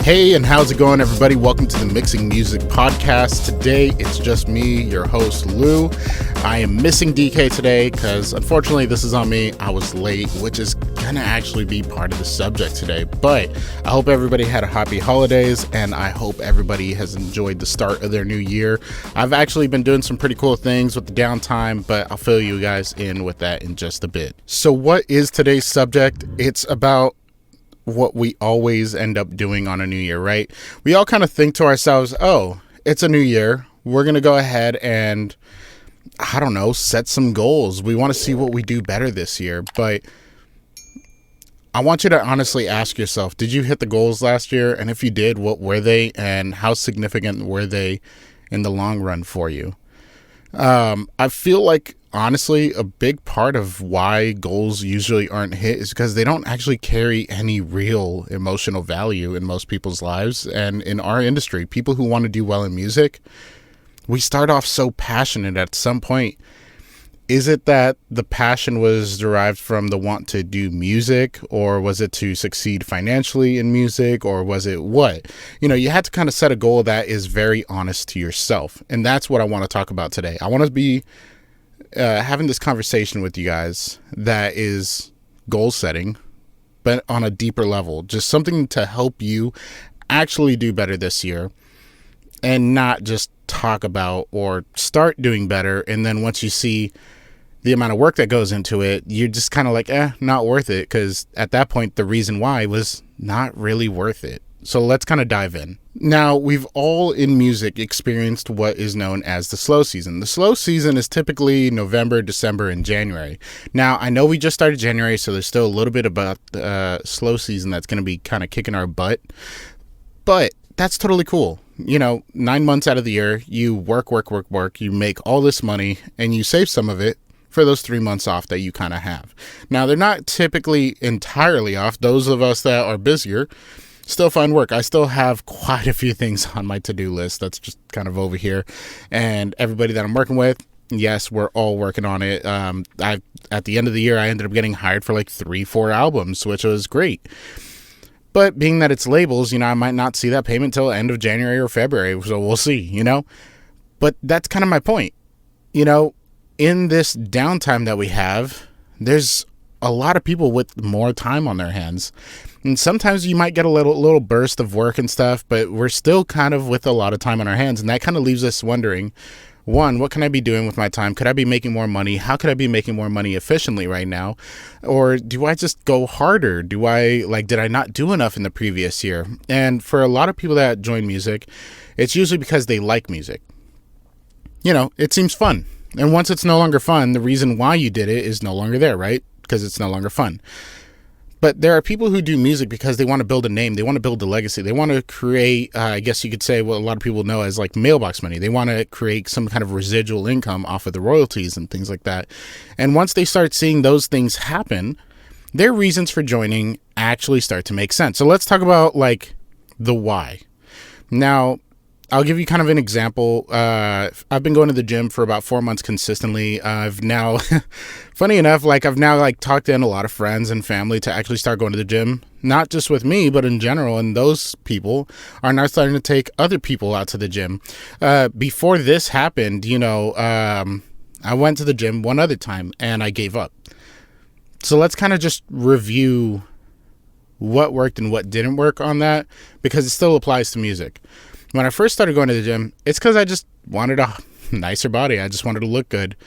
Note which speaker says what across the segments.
Speaker 1: Hey, and how's it going, everybody? Welcome to the Mixing Music Podcast. Today, it's just me, your host, Lou. I am missing Dee Kei today because, unfortunately, this is on me. I was late, which is going to actually be part of the subject today. But I hope everybody had a happy holidays, and I hope everybody has enjoyed the start of their new year. I've actually been doing some pretty cool things with the downtime, but I'll fill you guys in with that in just a bit. So what is today's subject? It's about what we always end up doing on a new year, right? We all kind of think to ourselves, oh, it's a new year. We're going to go ahead and, I don't know, set some goals. We want to see what we do better this year. But I want you to honestly ask yourself, did you hit the goals last year? And if you did, what were they? And how significant were they in the long run for you? I feel like, honestly, a big part of why goals usually aren't hit is because they don't actually carry any real emotional value in most people's lives. And in our industry, people who want to do well in music, we start off so passionate at some point. Is it that the passion was derived from the want to do music, or was it to succeed financially in music, or was it what? You know, you had to kind of set a goal that is very honest to yourself. And that's what I want to talk about today. I want to be having this conversation with you guys that is goal setting, but on a deeper level, just something to help you actually do better this year and not just talk about or start doing better. And then once you see the amount of work that goes into it, you're just kind of like, not worth it. Because at that point, the reason why was not really worth it. So let's kind of dive in. Now, we've all in music experienced what is known as the slow season. The slow season is typically November, December, and January. Now, I know we just started January, so there's still a little bit about the slow season that's going to be kind of kicking our butt. But that's totally cool. You know, 9 months out of the year, you work, you make all this money, and you save some of it for those 3 months off that you kind of have. Now, they're not typically entirely off. Those of us that are busier still find work. I still have quite a few things on my to-do list that's just kind of over here. And everybody that I'm working with, yes, we're all working on it. At the end of the year, I ended up getting hired for like 3-4 albums, which was great. But being that it's labels, you know, I might not see that payment till end of January or February. So we'll see, you know. But that's kind of my point. You know, in this downtime that we have, there's a lot of people with more time on their hands. And sometimes you might get a little burst of work and stuff, but we're still kind of with a lot of time on our hands. And that kind of leaves us wondering, one, what can I be doing with my time? Could I be making more money? How could I be making more money efficiently right now? Or do I just go harder? Did I not do enough in the previous year? And for a lot of people that join music, it's usually because they like music. You know, it seems fun. And once it's no longer fun, the reason why you did it is no longer there, right? Because it's no longer fun. But there are people who do music because they want to build a name. They want to build a legacy. They want to create, I guess you could say what a lot of people know as like mailbox money. They want to create some kind of residual income off of the royalties and things like that. And once they start seeing those things happen, their reasons for joining actually start to make sense. So let's talk about like the why. Now, I'll give you kind of an example. I've been going to the gym for about 4 months consistently. I've now, funny enough, I've now talked in a lot of friends and family to actually start going to the gym, not just with me, but in general. And those people are now starting to take other people out to the gym. Before this happened, you know, I went to the gym one other time and I gave up. So let's kind of just review what worked and what didn't work on that, because it still applies to music. When I first started going to the gym, it's because I just wanted a nicer body. I just wanted to look good.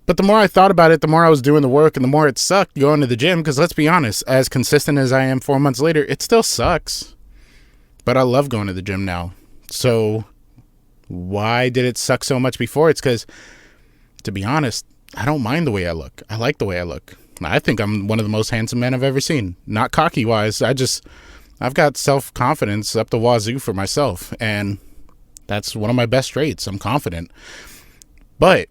Speaker 1: But the more I thought about it, the more I was doing the work and the more it sucked going to the gym. Because let's be honest, as consistent as I am 4 months later, it still sucks. But I love going to the gym now. So why did it suck so much before? It's because, to be honest, I don't mind the way I look. I like the way I look. I think I'm one of the most handsome men I've ever seen. Not cocky-wise. I've got self-confidence up the wazoo for myself, and that's one of my best traits. I'm confident. But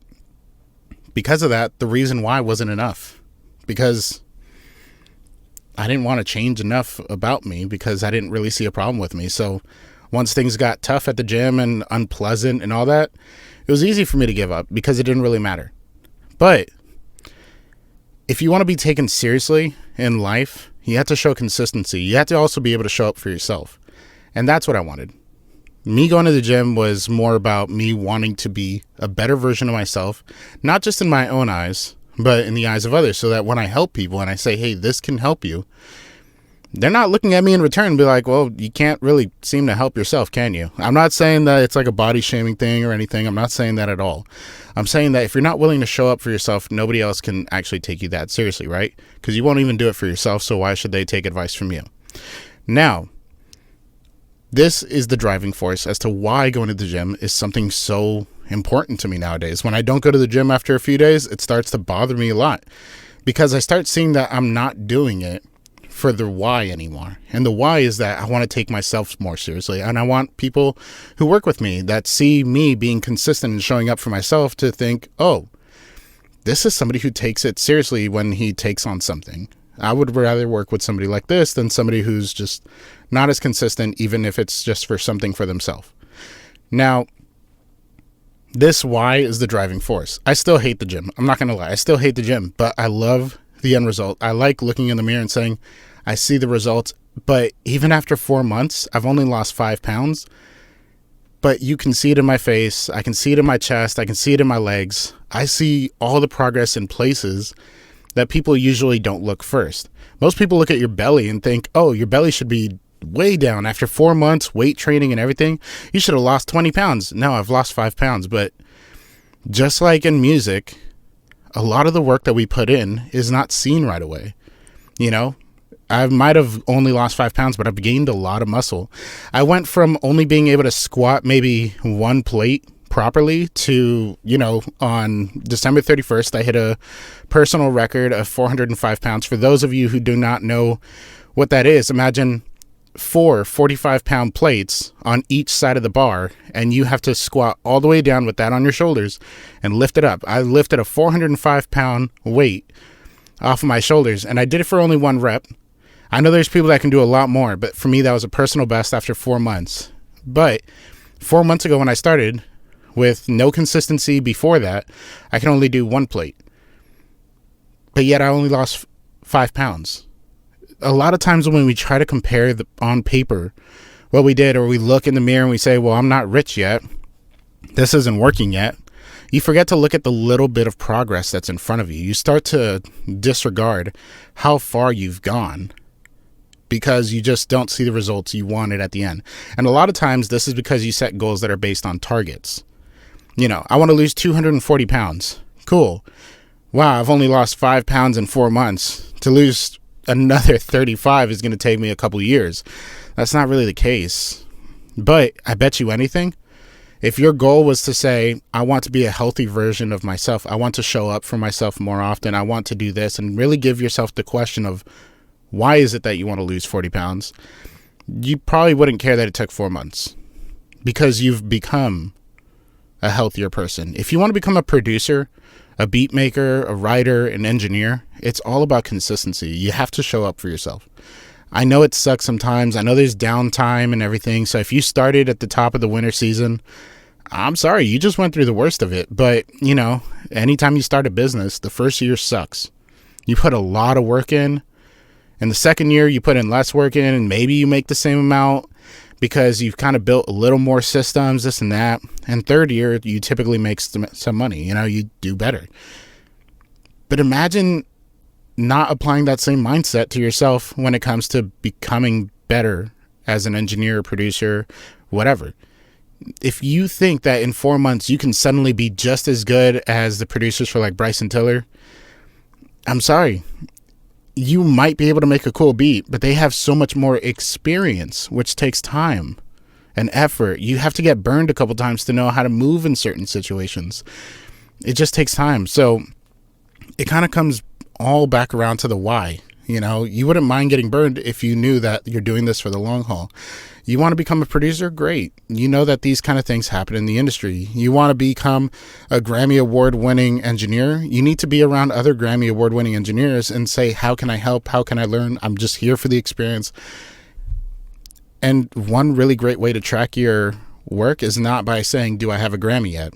Speaker 1: because of that, the reason why wasn't enough, because I didn't want to change enough about me, because I didn't really see a problem with me. So once things got tough at the gym and unpleasant and all that, it was easy for me to give up because it didn't really matter. But if you want to be taken seriously in life, You have to show consistency. You have to also be able to show up for yourself. And that's what I wanted. Me going to the gym was more about me wanting to be a better version of myself, not just in my own eyes, but in the eyes of others, so that when I help people and I say, hey, this can help you, they're not looking at me in return and be like, well, you can't really seem to help yourself, can you? I'm not saying that it's like a body shaming thing or anything. I'm not saying that at all. I'm saying that if you're not willing to show up for yourself, nobody else can actually take you that seriously, right? Because you won't even do it for yourself, so why should they take advice from you? Now, this is the driving force as to why going to the gym is something so important to me nowadays. When I don't go to the gym after a few days, it starts to bother me a lot because I start seeing that I'm not doing it for the why anymore. And the why is that I want to take myself more seriously. And I want people who work with me that see me being consistent and showing up for myself to think, oh, this is somebody who takes it seriously when he takes on something. I would rather work with somebody like this than somebody who's just not as consistent, even if it's just for something for themselves. Now, this why is the driving force. I still hate the gym. I'm not going to lie. I still hate the gym, but I love the end result. I like looking in the mirror and saying, I see the results. But even after 4 months, I've only lost 5 pounds. But you can see it in my face. I can see it in my chest. I can see it in my legs. I see all the progress in places that people usually don't look first. Most people look at your belly and think, oh, your belly should be way down. After 4 months, weight training and everything, you should have lost 20 pounds. No, I've lost 5 pounds. But just like in music, a lot of the work that we put in is not seen right away. You know, I might have only lost 5 pounds, but I've gained a lot of muscle. I went from only being able to squat maybe 1 plate properly to, you know, on December 31st, I hit a personal record of 405 pounds. For those of you who do not know what that is, imagine 4 45-pound plates on each side of the bar, and you have to squat all the way down with that on your shoulders and lift it up. I lifted a 405-pound weight off of my shoulders, and I did it for only 1 rep. I know there's people that can do a lot more, but for me, that was a personal best after 4 months. But 4 months ago when I started, with no consistency before that, I can only do 1 plate. But yet I only lost 5 pounds. A lot of times when we try to compare on paper what we did, or we look in the mirror and we say, well, I'm not rich yet, this isn't working yet, you forget to look at the little bit of progress that's in front of you. You start to disregard how far you've gone because you just don't see the results you wanted at the end. And a lot of times this is because you set goals that are based on targets. You know, I want to lose 240 pounds. Cool. Wow, I've only lost 5 pounds in 4 months. To lose another 35 is going to take me a couple years. That's not really the case. But I bet you anything, if your goal was to say, I want to be a healthy version of myself, I want to show up for myself more often, I want to do this, and really give yourself the question of why is it that you want to lose 40 pounds, you probably wouldn't care that it took 4 months because you've become a healthier person. If you want to become a producer, a beat maker, a writer, an engineer, it's all about consistency. You have to show up for yourself. I know it sucks sometimes. I know there's downtime and everything. So if you started at the top of the winter season, I'm sorry, you just went through the worst of it. But, you know, anytime you start a business, the first year sucks. You put a lot of work in, and the second year you put in less work in, and maybe you make the same amount because you've kind of built a little more systems, this and that. And third year, you typically make some money. You know, you do better. But imagine not applying that same mindset to yourself when it comes to becoming better as an engineer, producer, whatever. If you think that in 4 months you can suddenly be just as good as the producers for like Bryson Tiller, I'm sorry. You might be able to make a cool beat, but they have so much more experience, which takes time and effort. You have to get burned a couple times to know how to move in certain situations. It just takes time. So it kind of comes all back around to the why. You know, you wouldn't mind getting burned if you knew that you're doing this for the long haul. You want to become a producer? Great. You know that these kind of things happen in the industry. You want to become a Grammy Award-winning engineer? You need to be around other Grammy Award-winning engineers and say, how can I help? How can I learn? I'm just here for the experience. And one really great way to track your work is not by saying, do I have a Grammy yet?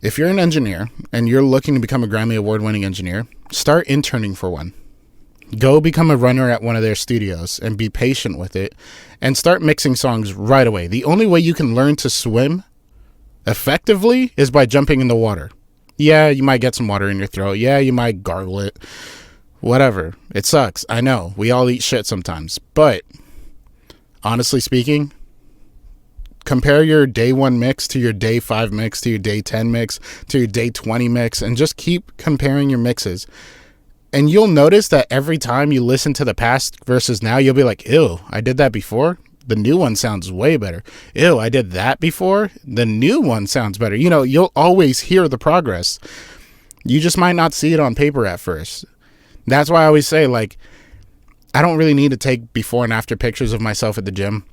Speaker 1: If you're an engineer and you're looking to become a Grammy Award-winning engineer, start interning for one. Go become a runner at one of their studios and be patient with it and start mixing songs right away. The only way you can learn to swim effectively is by jumping in the water. Yeah, you might get some water in your throat. Yeah, you might gargle it. Whatever. It sucks. I know. We all eat shit sometimes. But honestly speaking, compare your day 1 mix to your day 5 mix to your day 10 mix to your day 20 mix and just keep comparing your mixes. And you'll notice that every time you listen to the past versus now, you'll be like, ew, I did that before. The new one sounds way better. Ew, I did that before. The new one sounds better. You know, you'll always hear the progress. You just might not see it on paper at first. That's why I always say, like, I don't really need to take before and after pictures of myself at the gym.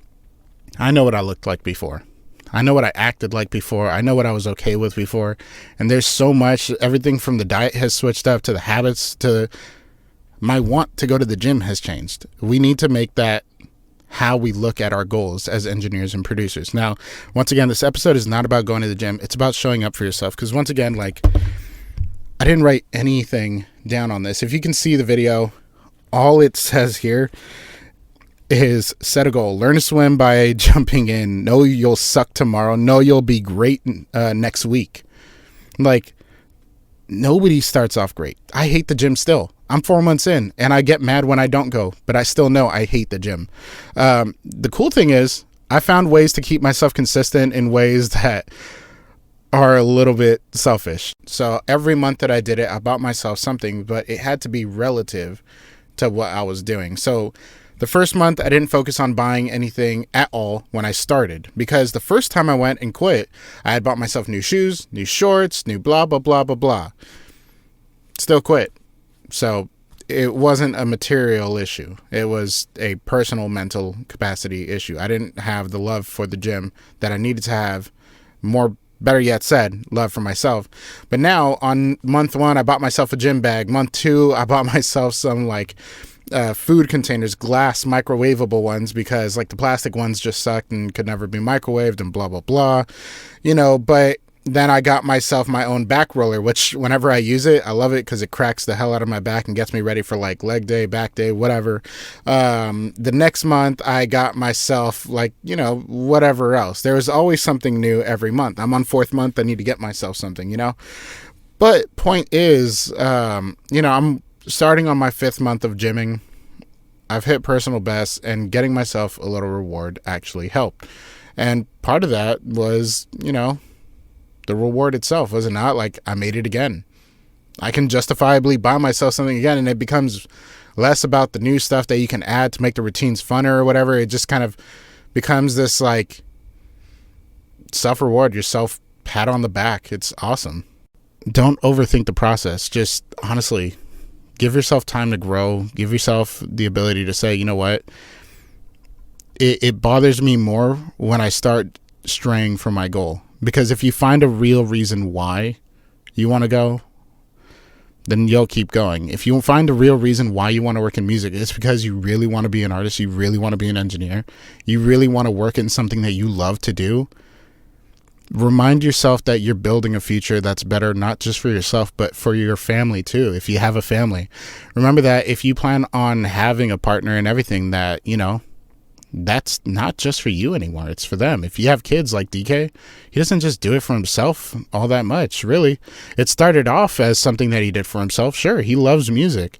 Speaker 1: I know what I looked like before. I know what I acted like before. I know what I was okay with before. And there's so much. Everything from the diet has switched up to the habits to my want to go to the gym has changed. We need to make that how we look at our goals as engineers and producers. Now, once again, this episode is not about going to the gym. It's about showing up for yourself. Because once again, like, I didn't write anything down on this. If you can see the video, all it says here is set a goal. Learn to swim by jumping in. Know you'll suck tomorrow. Know you'll be great next week. Like, nobody starts off great. I hate the gym still. I'm 4 months in, and I get mad when I don't go, but I still know I hate the gym. The cool thing is I found ways to keep myself consistent in ways that are a little bit selfish. So every month that I did it, I bought myself something, but it had to be relative to what I was doing. So the first month, I didn't focus on buying anything at all when I started, because the first time I went and quit, I had bought myself new shoes, new shorts, new blah, blah, blah, blah, blah. Still quit. So it wasn't a material issue. It was a personal mental capacity issue. I didn't have the love for the gym that I needed to have, better yet said, love for myself. But now on month 1, I bought myself a gym bag. Month 2, I bought myself some like food containers, glass microwavable ones, because like the plastic ones just sucked and could never be microwaved and blah, blah, blah, you know. But then I got myself my own back roller, which whenever I use it, I love it because it cracks the hell out of my back and gets me ready for like leg day, back day, whatever. The next month I got myself like, you know, whatever else. There is always something new every month. I'm on 4th month. I need to get myself something, you know. But point is, you know, I'm starting on my 5th month of gymming. I've hit personal bests, and getting myself a little reward actually helped. And part of that was, you know, the reward itself. Was it not? Like, I made it again. I can justifiably buy myself something again, and it becomes less about the new stuff that you can add to make the routines funner or whatever. It just kind of becomes this like self-reward, yourself pat on the back. It's awesome. Don't overthink the process. Just honestly, give yourself time to grow. Give yourself the ability to say, you know what? It bothers me more when I start straying from my goal. Because if you find a real reason why you want to go, then you'll keep going. If you find a real reason why you want to work in music, it's because you really want to be an artist. You really want to be an engineer. You really want to work in something that you love to do. Remind yourself that you're building a future that's better, not just for yourself, but for your family too. If you have a family, remember that if you plan on having a partner and everything, that, you know, that's not just for you anymore. It's for them. If you have kids like Dee Kei, he doesn't just do it for himself all that much, really. It started off as something that he did for himself. Sure, he loves music,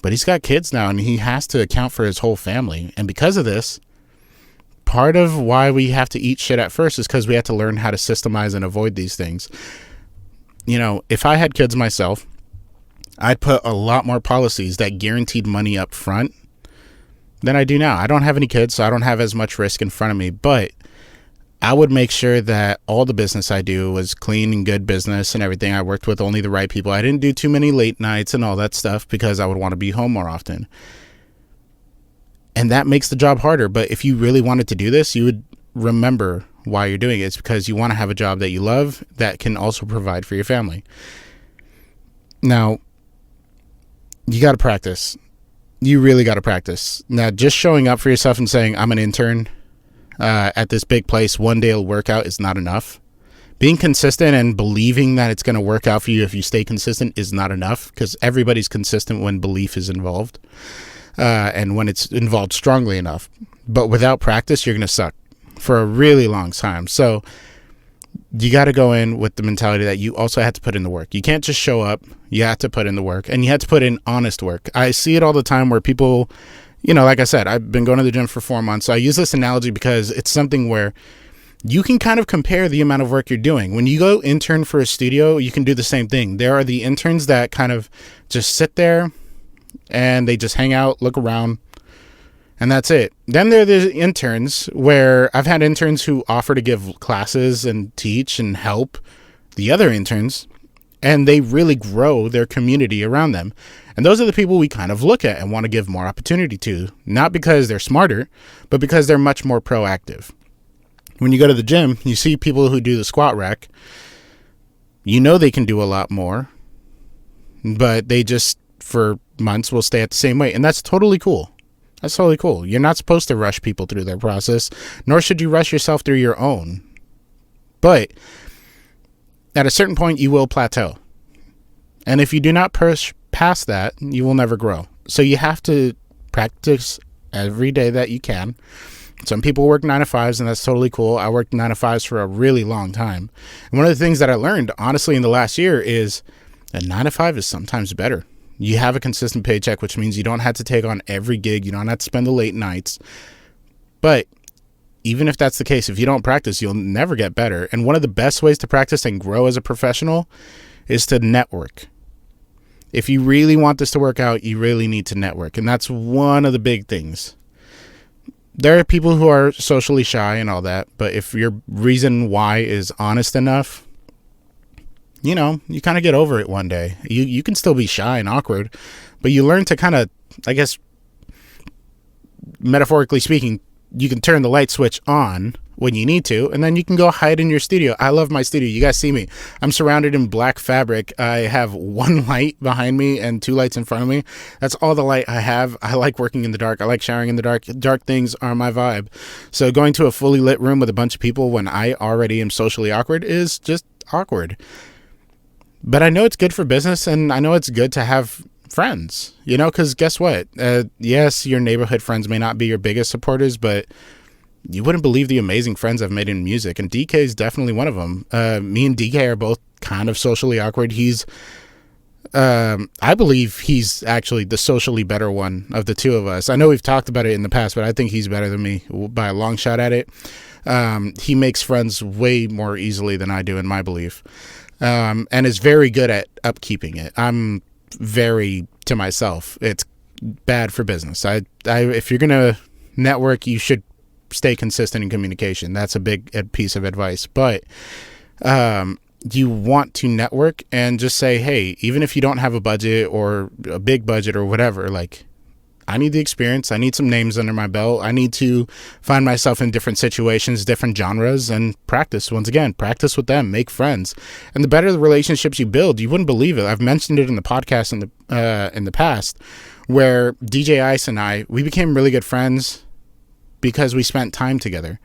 Speaker 1: but he's got kids now, and he has to account for his whole family. And because of this, part of why we have to eat shit at first is because we have to learn how to systemize and avoid these things. You know, if I had kids myself, I'd put a lot more policies that guaranteed money up front than I do now. I don't have any kids, so I don't have as much risk in front of me, but I would make sure that all the business I do was clean and good business and everything. I worked with only the right people. I didn't do too many late nights and all that stuff because I would want to be home more often. And that makes the job harder. But if you really wanted to do this, you would remember why you're doing it. It's because you want to have a job that you love that can also provide for your family. Now, you got to practice. You really got to practice. Now, just showing up for yourself and saying, I'm an intern at this big place, one day it'll work out, is not enough. being consistent and believing that it's going to work out for you if you stay consistent is not enough, because everybody's consistent when belief is involved, and when it's involved strongly enough. But without practice, you're going to suck for a really long time. So you got to go in with the mentality that you also have to put in the work. You can't just show up. You have to put in the work, and you have to put in honest work. I see it all the time where people, like I said, I've been going to the gym for 4 months. So I use this analogy because it's something where you can kind of compare the amount of work you're doing. When you go intern for a studio, you can do the same thing. There are the interns that kind of just sit there and they just hang out, look around, and that's it. Then there are the interns where I've had interns who offer to give classes and teach and help the other interns, and they really grow their community around them. And those are the people we kind of look at and want to give more opportunity to, not because they're smarter, but because they're much more proactive. When you go to the gym, you see people who do the squat rack. They can do a lot more, but they just, for months, will stay at the same weight. And that's totally cool. That's totally cool. You're not supposed to rush people through their process, nor should you rush yourself through your own. But at a certain point, you will plateau. And if you do not push past that, you will never grow. So you have to practice every day that you can. Some people work 9 to 5s, and that's totally cool. I worked 9 to 5s for a really long time. And one of the things that I learned, honestly, in the last year is a 9 to 5 is sometimes better. You have a consistent paycheck, which means you don't have to take on every gig. You don't have to spend the late nights. But even if that's the case, if you don't practice, you'll never get better. And one of the best ways to practice and grow as a professional is to network. If you really want this to work out, you really need to network. And that's one of the big things. There are people who are socially shy and all that, but if your reason why is honest enough, you kind of get over it one day. You can still be shy and awkward, but you learn to kind of, I guess, metaphorically speaking, you can turn the light switch on when you need to, and then you can go hide in your studio. I love my studio. You guys see me. I'm surrounded in black fabric. I have 1 light behind me and 2 lights in front of me. That's all the light I have. I like working in the dark. I like showering in the dark. Dark things are my vibe. So going to a fully lit room with a bunch of people when I already am socially awkward is just awkward. But I know it's good for business, and I know it's good to have friends, because guess what? Yes, your neighborhood friends may not be your biggest supporters, but you wouldn't believe the amazing friends I've made in music, and Dee Kei is definitely one of them. Me and Dee Kei are both kind of socially awkward. I believe he's actually the socially better one of the two of us. I know we've talked about it in the past, but I think he's better than me by a long shot at it. He makes friends way more easily than I do, in my belief, and is very good at upkeeping it. I'm very to myself. It's bad for business. If you're gonna network, you should stay consistent in communication. That's a big piece of advice. But you want to network and just say, hey, even if you don't have a budget or a big budget or whatever, like, I need the experience. I need some names under my belt. I need to find myself in different situations, different genres, and practice. Once again, practice with them, make friends. And the better the relationships you build, you wouldn't believe it. I've mentioned it in the podcast in the past, where DJ Ice and we became really good friends because we spent time together.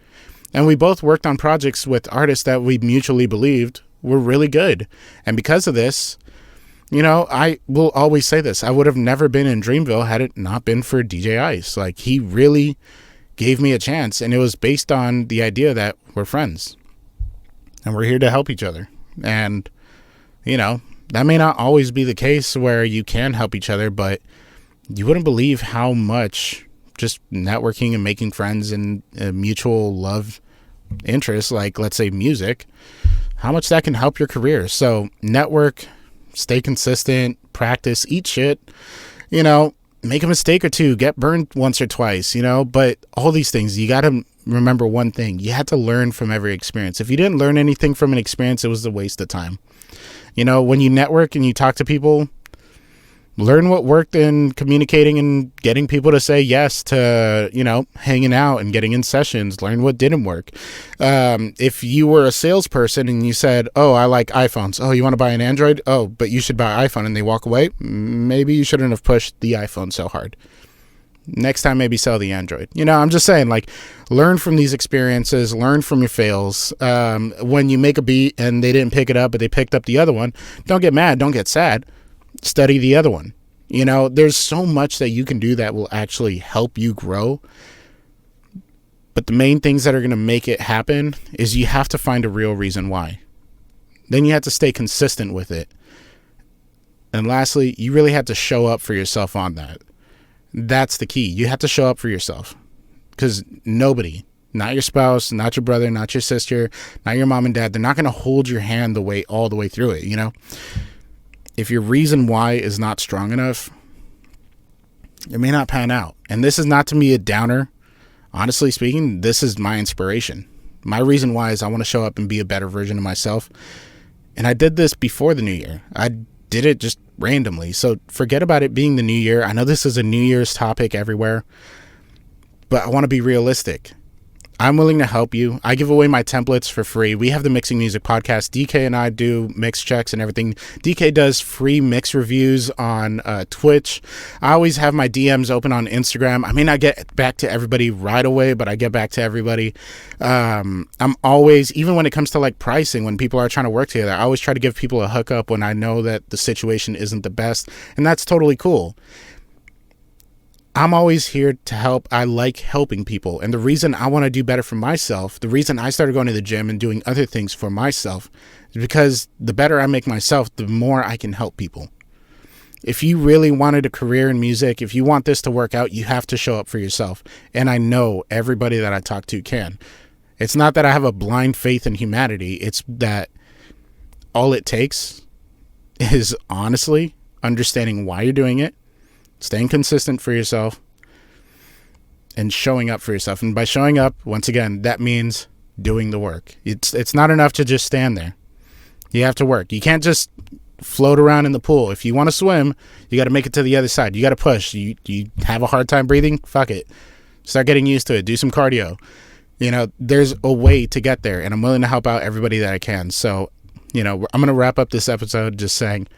Speaker 1: And we both worked on projects with artists that we mutually believed were really good. And because of this, I will always say this. I would have never been in Dreamville had it not been for DJ Ice. Like, he really gave me a chance, and it was based on the idea that we're friends and we're here to help each other. And, that may not always be the case where you can help each other, but you wouldn't believe how much just networking and making friends and mutual love interests, like, let's say, music, how much that can help your career. So network, stay consistent, practice, eat shit, make a mistake or two, get burned once or twice, but all these things, you got to remember one thing. You had to learn from every experience. If you didn't learn anything from an experience, it was a waste of time. When you network and you talk to people, learn what worked in communicating and getting people to say yes to, hanging out and getting in sessions. Learn what didn't work. If you were a salesperson and you said, oh, I like iPhones. Oh, you want to buy an Android? Oh, but you should buy an iPhone, and they walk away. Maybe you shouldn't have pushed the iPhone so hard. Next time, maybe sell the Android. I'm just saying, like, learn from these experiences, learn from your fails. When you make a beat and they didn't pick it up, but they picked up the other one, don't get mad, don't get sad. Study the other one. There's so much that you can do that will actually help you grow. But the main things that are going to make it happen is you have to find a real reason why. Then you have to stay consistent with it. And lastly, you really have to show up for yourself on that. That's the key. You have to show up for yourself, because nobody, not your spouse, not your brother, not your sister, not your mom and dad, they're not going to hold your hand all the way through it. If your reason why is not strong enough, it may not pan out. And this is not to be a downer. Honestly speaking, this is my inspiration. My reason why is I want to show up and be a better version of myself. And I did this before the new year. I did it just randomly. So forget about it being the new year. I know this is a New Year's topic everywhere, but I want to be realistic. I'm willing to help you. I give away my templates for free. We have the Mixing Music Podcast. Dee Kei and I do mix checks and everything. Dee Kei does free mix reviews on Twitch. I always have my DMs open on Instagram. I may not get back to everybody right away, but I get back to everybody. I'm always, even when it comes to like pricing, when people are trying to work together, I always try to give people a hookup when I know that the situation isn't the best, and that's totally cool. I'm always here to help. I like helping people. And the reason I want to do better for myself, the reason I started going to the gym and doing other things for myself, is because the better I make myself, the more I can help people. If you really wanted a career in music, if you want this to work out, you have to show up for yourself. And I know everybody that I talk to can. It's not that I have a blind faith in humanity. It's that all it takes is honestly understanding why you're doing it, staying consistent for yourself, and showing up for yourself. And by showing up, once again, that means doing the work. It's not enough to just stand there. You have to work. You can't just float around in the pool. If you want to swim, you got to make it to the other side. You got to push. You have a hard time breathing? Fuck it. Start getting used to it. Do some cardio. There's a way to get there, and I'm willing to help out everybody that I can. So, I'm going to wrap up this episode just saying,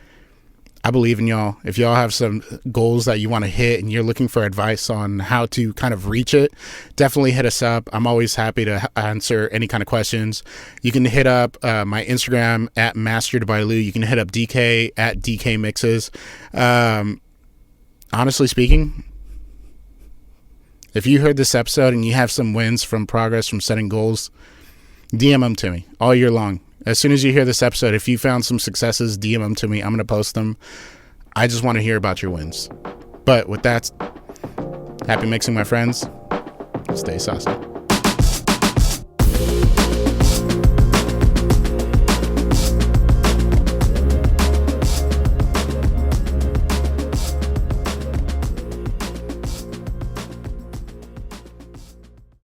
Speaker 1: I believe in y'all. If y'all have some goals that you want to hit and you're looking for advice on how to kind of reach it, definitely hit us up. I'm always happy to answer any kind of questions. You can hit up my Instagram at Mastered by Lu. You can hit up DK at DK Mixes. Honestly speaking, if you heard this episode and you have some wins from progress from setting goals, DM them to me all year long. As soon as you hear this episode, if you found some successes, DM them to me. I'm going to post them. I just want to hear about your wins. But with that, happy mixing, my friends. Stay saucy.